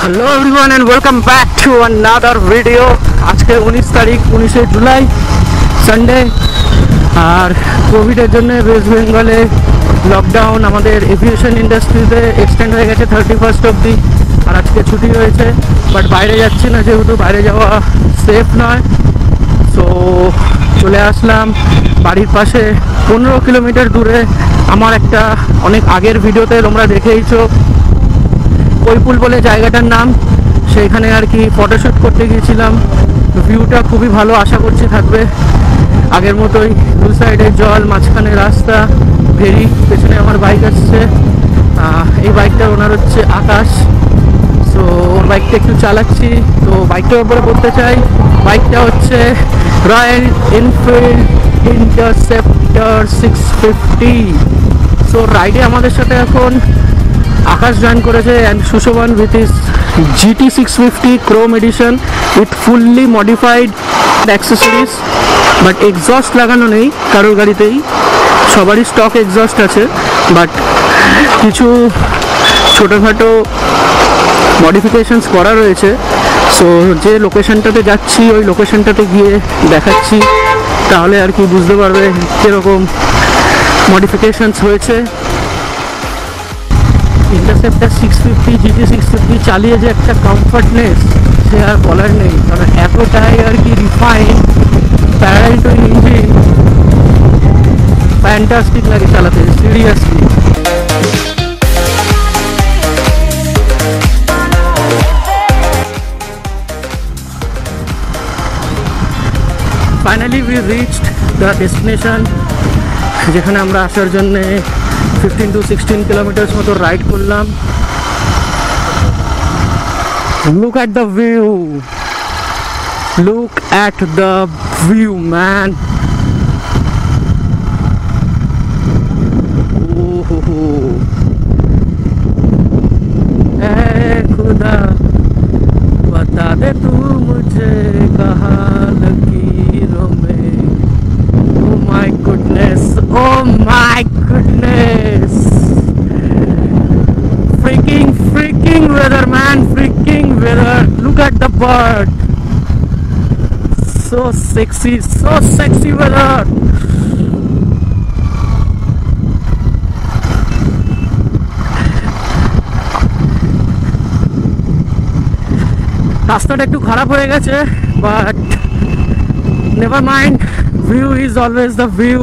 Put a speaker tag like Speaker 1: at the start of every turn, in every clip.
Speaker 1: Hello everyone and welcome back to another video. আজকে 19 তারিখ 19শে July Sunday. আর কোভিডের জন্য ওয়েস্ট বেঙ্গলে লকডাউন আমাদের এভিয়েশন ইন্ডাস্ট্রিতে এক্সটেন্ড হয়ে গেছে 31st অবধি। আর আজকে ছুটি হয়েছে, বাট বাইরে যাচ্ছি না যেহেতু বাইরে যাওয়া সেফ নয়। সো চলে আসলাম বাড়ির পাশে 15 কিলোমিটার দূরে আমার একটা অনেক আগের ভিডিওতে তোমরা দেখেইছো কৈপুল বলে জায়গাটার নাম। সেইখানে আর কি ফটোশ্যুট করতে গিয়েছিলাম। ভিউটা খুবই ভালো, আশা করছি থাকবে আগের মতোই। দু সাইডে জল, মাঝখানে রাস্তা, ভেরি। পেছনে আমার বাইক আসছে, এই বাইকটার ওনার হচ্ছে আকাশ। সো ওর বাইকটা একটু চালাচ্ছি। তো বাইকটার উপরে বলতে চাই, বাইকটা হচ্ছে রয়্যাল এনফিল্ড ইন্টারসেপ্টর 650। সো রাইডে আমাদের সাথে এখন আকাশ জয়েন করেছে and Sushovan with his GT 650 chrome edition with fully modified accessories. But exhaust লাগানো নেই কারোর গাড়িতেই, সবারই স্টক এক্সস্ট আছে। বাট কিছু ছোটোখাটো মডিফিকেশনস করা রয়েছে। সো যে লোকেশনটাতে যাচ্ছি ওই লোকেশনটাতে গিয়ে দেখাচ্ছি, তাহলে আর কি বুঝতে পারবে কীরকম মডিফিকেশনস হয়েছে। ইন্টারসেপ্টর 650 GT 650 চালিয়ে যে একটা কমফর্টনেস সে আর বলার নেই, কারণ এতটাই আর কি refine parallel twin engine, fantastic লাগে চালাতে seriously. Finally we reached the destination, যেখানে আমরা আসার জন্যে 15 to 16 কিলোমিটার মতো রাইড করলাম। Look at the view, look at the view man. ওহো এ খুদা বতা দে তু মুঝে কাহা লकीरों में। Oh my goodness, oh my goodness, freaking weather man, freaking weather. Look at the bird, so sexy weather. রাস্তাটা একটু খারাপ হয়ে গেছে, but never mind, view is always the view.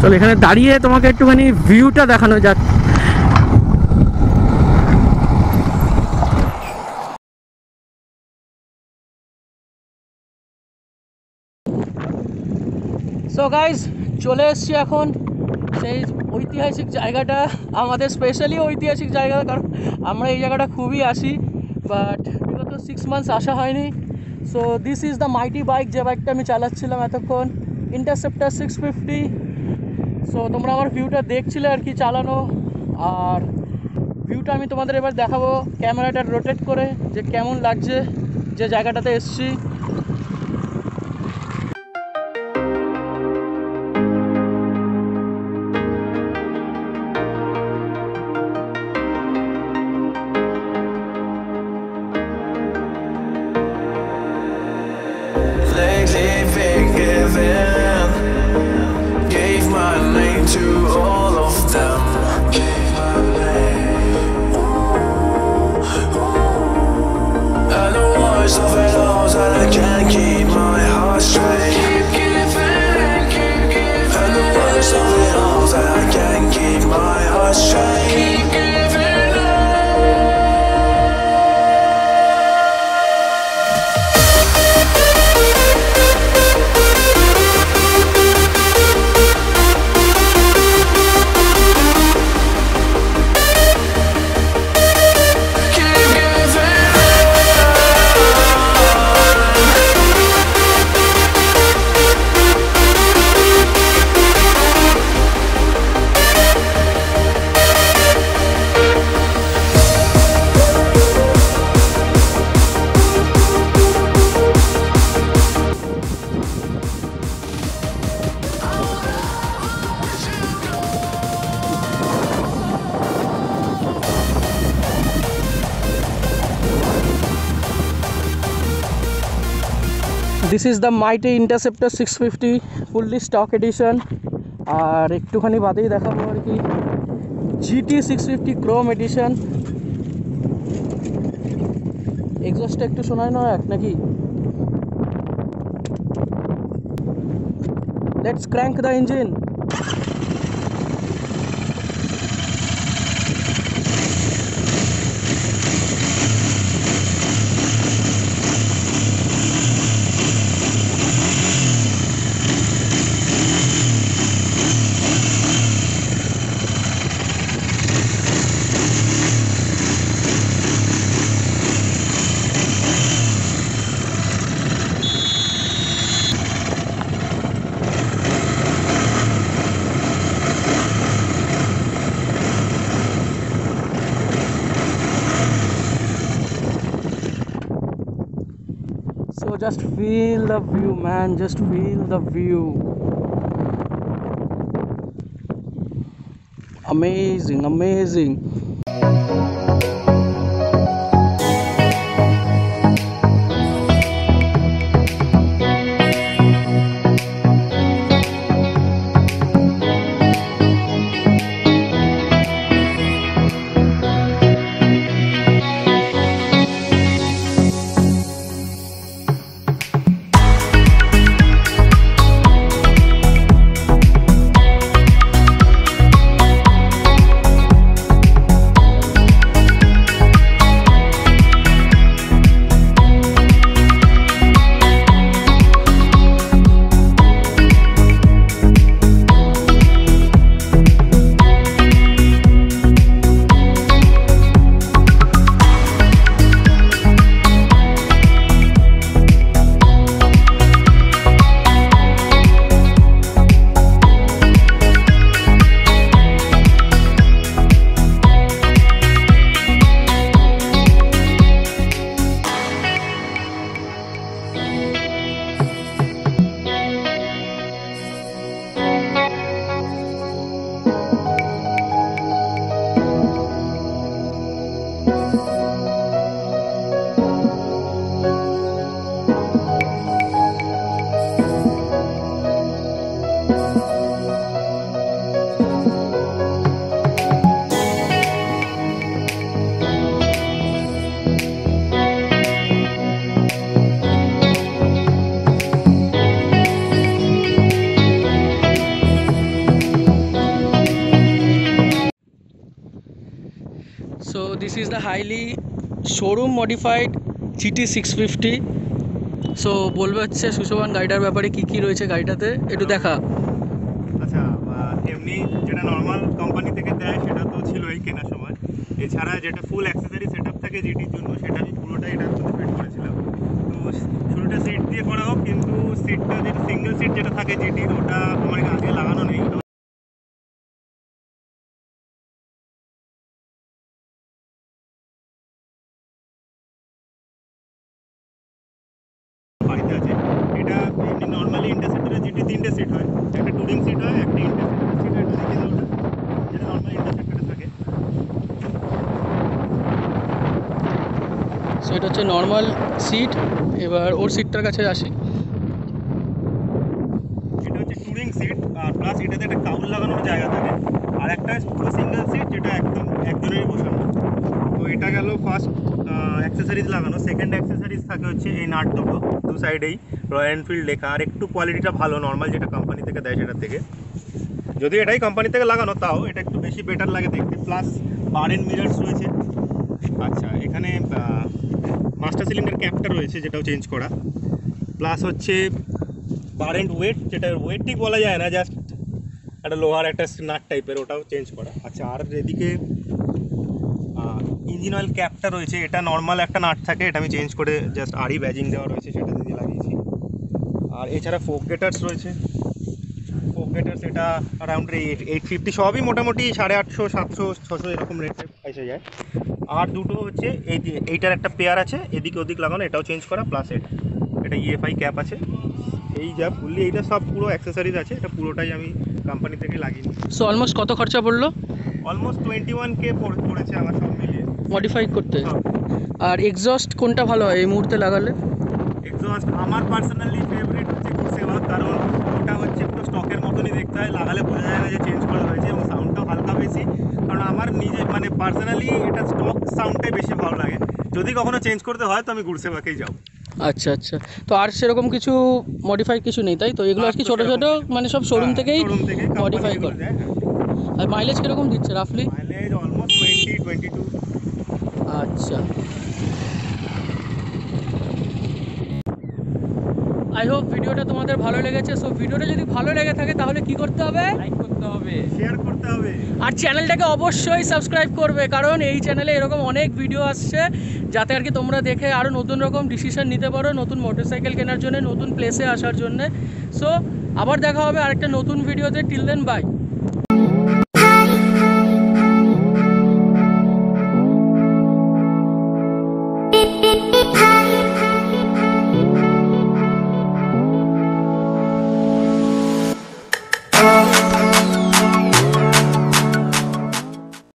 Speaker 1: চলো এখানে দাঁড়িয়ে তোমাকে একটুখানি ভিউটা দেখানো যাক। সো গাইজ চলে এসছি এখন সেই ঐতিহাসিক জায়গাটা, আমাদের স্পেশালি ঐতিহাসিক জায়গা, কারণ আমরা এই জায়গাটা খুবই আসি, বাট বিগত 6 মান্থস আসা হয়নি। So this is the মাইটি bike, যে বাইকটা আমি চালাচ্ছিলাম এতক্ষণ, ইন্টারসেপ্টর 650। সো তোমরা আমার ভিউটা দেখছিলে আর কি চালানো, আর ভিউটা আমি তোমাদের এবার দেখাবো ক্যামেরাটা রোটেট করে যে কেমন লাগছে যে জায়গাটাতে এসছি। This is the mighty interceptor 650 fully stock edition. আর একটুখানি বাদেই দেখাবো আর কি GT 650 ক্রোম এডিশন। এক্সস্টটা একটু শোনায় না এক নাকি? Let's crank the engine. So just feel the view, man, just feel the view. Amazing, amazing. So this is the highly showroom modified GT 650. So বলবে হচ্ছে সুশোভন গাড়িটার ব্যাপারে কি কি রয়েছে গাড়িটাতে একটু দেখা।
Speaker 2: আচ্ছা, এমনি যেটা নর্মাল কোম্পানি থেকে দেয় সেটা তো ছিলই কেনার সময়। এছাড়া যেটা ফুল অ্যাক্সেসরি সেটআপ থাকে জিটির জন্য সেটা আমি পুরোটাই এটার মধ্যে ফিট করেছিলাম। তো শুরুটা সিট দিয়ে করা হোক, কিন্তু সিটটা যেটা সিঙ্গেল সিট যেটা থাকে জিটির ওটা আমার আগে লাগানো নেই। বাড়িতে আছে এটা এমনি নর্মালি ইন্টারসেপ্টরের জিটি 3টে সিট হয়, একটা টুরিং সিট হয়, একটা ইন্টারসেপ্টরের সিট হয়। এটা দেখে দাও, যেটা নর্মালি ইন্টারসেপ্টরে থাকে।
Speaker 1: সো এটা হচ্ছে নর্মাল সিট। এবার ওর সিটটার কাছে আসি।
Speaker 2: এটা হচ্ছে টুরিং সিট, আর প্লাস এটাতে একটা কাউল লাগানোর জায়গা থাকে, আর একটা পুরো সিঙ্গেল সিট যেটা একদম একজনেরই বসানো। তো এটা গেল ফার্স্ট অ্যাক্সেসরিজ লাগানো। সেকেন্ড অ্যাক্সেসরিজ থাকে হচ্ছে এই নাট দুটো, দু সাইডেই রয়্যাল এনফিল্ড লেখা, আর একটু কোয়ালিটিটা ভালো নর্মাল যেটা কোম্পানি থেকে দেয় সেটার থেকে। যদি এটাই কোম্পানি থেকে লাগানো তাও এটা একটু বেশি বেটার লাগে দেখতে। প্লাস বার এন্ড মিরার্স রয়েছে। আচ্ছা, এখানে মাস্টার সিলিন্ডার ক্যাপটা রয়েছে যেটাও চেঞ্জ করা। প্লাস হচ্ছে বার এন্ড ওয়েট, যেটা ওয়েট ঠিক বলা যায় না, জাস্ট একটা লোহার একটা নাট টাইপের, ওটাও চেঞ্জ করা। আচ্ছা, আর এদিকে ইঞ্জিন অয়েল ক্যাপটা রয়েছে, এটা নর্মাল একটা নাট থাকে, এটা আমি চেঞ্জ করে জাস্ট আরই ব্যাজিং দেওয়া রয়েছে সেটা দিয়ে লাগিয়েছি। আর এছাড়া ফোক গেটার্স রয়েছে। ফোক গেটার্স এটা অ্যারাউন্ড 850, সবই মোটামুটি 850, 700, 600 এরকম রেটে এসে যায়। আর দুটো হচ্ছে এইটার একটা পেয়ার আছে এদিকে ওদিক লাগানো, এটাও চেঞ্জ করা। প্লাস এটা ইএফআই ক্যাপ আছে। এই যা ফুললি এইটা সব পুরো অ্যাক্সেসরিজ আছে, এটা পুরোটাই আমি কোম্পানি থেকে লাগিয়ে।
Speaker 1: সো অলমোস্ট কত খরচা পড়লো?
Speaker 2: অলমোস্ট 21K পড়েছে আমার সব মিলিয়ে
Speaker 1: মডিফাই করতে। আর এক্সস্ট কোনটা ভালো হয় এই মুহূর্তে লাগালে?
Speaker 2: এক্সস্ট এক্সস্ট আমার পার্সোনালি ফেভারিট হচ্ছে গুডসেভাক, কারণ ওটা হচ্ছে পুরো স্টকের মতনই দেখতে হয়, লাগালে বোঝা যায় না যে চেঞ্জ করা হয়েছে, এবং সাউন্ডটাও হালকা বেশি। কারণ আমার নিজে মানে পার্সোনালি এটা স্টক সাউন্ডটাই বেশি ভালো লাগে। যদি কখনো চেঞ্জ করতে হয় তো আমি গুডসেভাকেই যাবো।
Speaker 1: আচ্ছা আচ্ছা, তো আর সেরকম কিছু মডিফাই কিছু নেই তাই তো? এগুলো আর কি ছোটো ছোটো মানে সব শোরুম থেকেই মডিফাই করে। আর মাইলেজ কীরকম দিচ্ছে রাফলি?
Speaker 2: Mileage almost 20-22।
Speaker 1: আচ্ছা, আই হোপ ভিডিওটা তোমাদের ভালো লেগেছে। সো ভিডিওটা যদি ভালো লেগে থাকে তাহলে কি করতে হবে?
Speaker 3: লাইক করতে হবে,
Speaker 2: শেয়ার করতে হবে,
Speaker 1: আর চ্যানেলটাকে অবশ্যই সাবস্ক্রাইব করবে, কারণ এই চ্যানেলে এরকম অনেক ভিডিও আসছে যাতে আর কি তোমরা দেখে আরও নতুন রকম ডিসিশন নিতে পারো, নতুন মোটরসাইকেল কেনার জন্য, নতুন প্লেসে আসার জন্য। সো আবার দেখা হবে আরেকটা নতুন ভিডিওতে। Till then by.